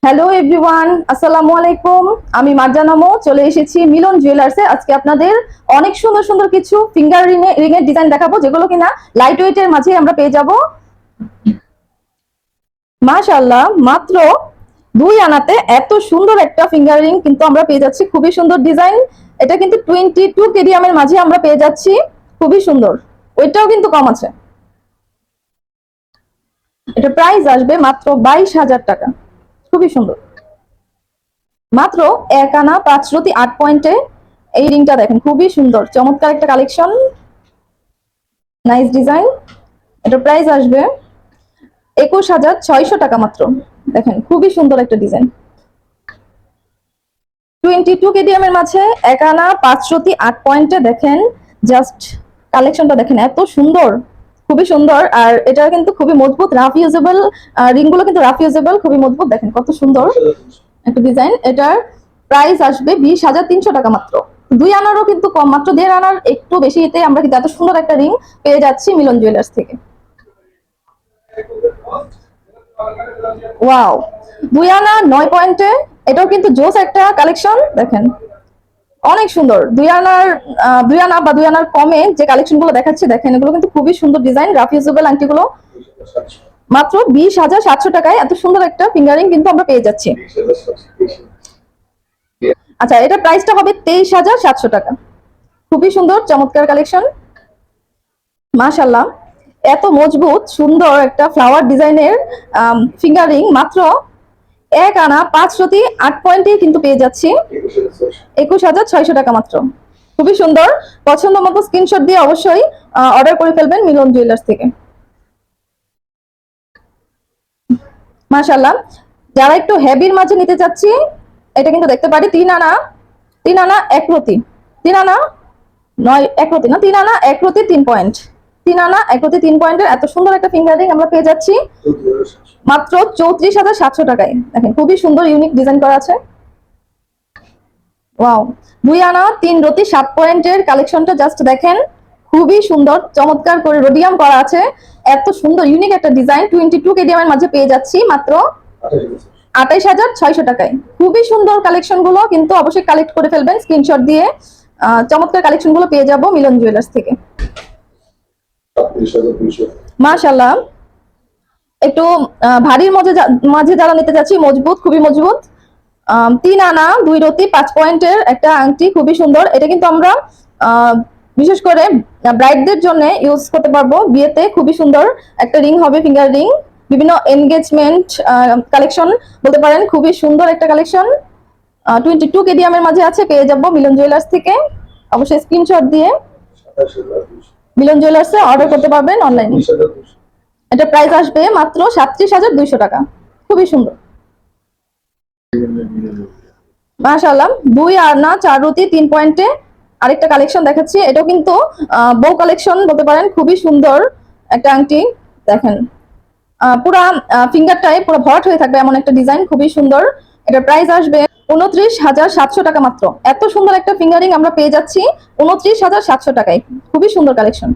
Hello everyone, আসসালামু আলাইকুম। আমি মার্জানামো চলে এসেছি মিলন জুয়েলার্সে। আজকে আপনাদের অনেক সুন্দর সুন্দর কিছু ফিঙ্গার রিং এর ডিজাইন দেখাবো, যেগুলো কিনা লাইট ওয়েট এর মাঝে আমরা পেয়ে যাব। মাশাআল্লাহ, মাত্র 2 আনাতে এত সুন্দর একটা ফিঙ্গার রিং কিন্তু আমরা পেয়ে যাচ্ছি। খুবই সুন্দর ডিজাইন। এটা কিন্তু 22 কেডিএম এর মাঝে আমরা পেয়ে যাচ্ছি। খুবই সুন্দর, ওইটাও কিন্তু কম আছে। এটা প্রাইস আসবে মাত্র 22,000 টাকা। খুবই সুন্দর, মাত্র 1 আনা 5 রতি 8 পয়েন্টে এই রিংটা দেখেন, খুবই সুন্দর চমৎকার একটা কালেকশন, নাইস ডিজাইন। এটা প্রাইস আসবে 21,600 টাকা মাত্র। দেখেন খুবই সুন্দর একটা ডিজাইন। 22 কেডিএম এর মাঝে 1 আনা 5 রতি 8 পয়েন্টে দেখেন, জাস্ট কালেকশনটা দেখেন এত সুন্দর, খুবই সুন্দর। আর এটা কিন্তু খুবই মজবুত, রাফ ইউজেবল। রিং গুলো কিন্তু রাফ ইউজেবল, খুবই মজবুত। দেখেন কত সুন্দর একটা ডিজাইন। এটার প্রাইস আসবে 20,300 টাকা মাত্র। 2 আনারও কিন্তু কম, মাত্র 1.5 আনার একটু বেশি এতে আমরা কিন্তু এত সুন্দর একটা রিং পেয়ে যাচ্ছি মিলন জুয়েলার্স থেকে। ওয়াও, 2 আনা 9 পয়েন্টে এটাও কিন্তু জোস একটা কালেকশন। দেখেন অনেক সুন্দর। 2 আনা বা 2 আনার কমে যে কালেকশন গুলো দেখাচ্ছি, দেখেন এগুলো কিন্তু খুবই সুন্দর ডিজাইন। রাফ ইউজেবল আংটিগুলো মাত্র 20,700 টাকায় এত সুন্দর একটা ফিঙ্গারিং কিন্তু আমরা পেয়ে যাচ্ছি। আচ্ছা, এটা প্রাইসটা হবে 23,700 টাকা। খুবই সুন্দর চমৎকার কালেকশন, মাশাআল্লাহ। এত মজবুত সুন্দর একটা ফ্লাওয়ার ডিজাইনের ফিঙ্গারিং মাত্র 1 আনা 5 রতি 8 পয়েন্টে কিন্তু পেয়ে যাচ্ছি 21,600 টাকা মাত্র। খুবই সুন্দর। পছন্দ মতো স্ক্রিনশট দিয়ে অবশ্যই অর্ডার করে ফেলবেন মিলন জুয়েলার্স থেকে। মাশাআল্লাহ, যারা একটু হেভির মাঝে নিতে চাচ্ছি, এটা কিন্তু দেখতে পারি 3 আনা 1 রতি 3 আনা 9 1 রতি না 3 আনা 1 রতি 3 পয়েন্ট। 3 আনা 1 রতি 3 পয়েন্টের এত সুন্দর একটা ফিঙ্গারিং আমরা পেয়ে যাচ্ছি মাত্র 34,700 টাকায়। দেখেন খুবই সুন্দর ইউনিক ডিজাইন করা আছে। ওয়াও, 2 আনা 3 রতি 7 পয়েন্টের কালেকশনটা জাস্ট দেখেন, খুবই সুন্দর চমৎকার করে রোডিয়াম করা আছে। এত সুন্দর ইউনিক একটা ডিজাইন 22 কেডিএম এর মাঝে পেয়ে যাচ্ছি মাত্র 28,600 টাকায়। খুবই সুন্দর কালেকশন গুলো কিন্তু অবশ্যই কালেক্ট করে ফেলবেন স্ক্রিনশট দিয়ে। চমৎকার কালেকশন গুলো পেয়ে যাবো মিলন জুয়েলার্স থেকে। মাশাআল্লাহ, একটু ভারীর মাঝে যারা নিতে চাচ্ছি, মজবুত, খুবই মজবুত। 3 আনা 2 রতি 5 পয়েন্টের একটা আংটি, খুবই সুন্দর। এটা কিন্তু আমরা বিশেষ করে ব্রাইডদের জন্য ইউজ করতে পারবো বিয়েতে। খুবই সুন্দর একটা রিং হবে, ফিঙ্গার রিং। বিভিন্ন এনগেজমেন্ট কালেকশন বলতে পারেন, খুবই সুন্দর একটা কালেকশন। 22 কেডিএম এর মাঝে আছে, পেয়ে যাবো মিলন জুয়েলার্স থেকে। অবশ্যই স্ক্রিনশট দিয়ে মিলন জুয়েলার্সে অর্ডার করতে পারবেন অনলাইনে। এটা প্রাইস আসবে মাত্র 37,200 টাকা। খুবই সুন্দর, মাশাআল্লাহ। 2 আনা 4 রতি 3 পয়েন্টে আরেকটা কালেকশন দেখাচ্ছি। এটাও কিন্তু বউ কালেকশন বলতে পারেন, খুবই সুন্দর একটা আংটি। দেখেন পুরা ফিঙ্গারটাই পুরো ভরাট হয়ে থাকবে এমন একটা ডিজাইন, খুবই সুন্দর। এটার প্রাইস আসবে 29,700 টাকা মাত্র। এত সুন্দর একটা ফিঙ্গারিং আমরা পেয়ে যাচ্ছি 29,700 টাকায়। খুবই সুন্দর কালেকশন।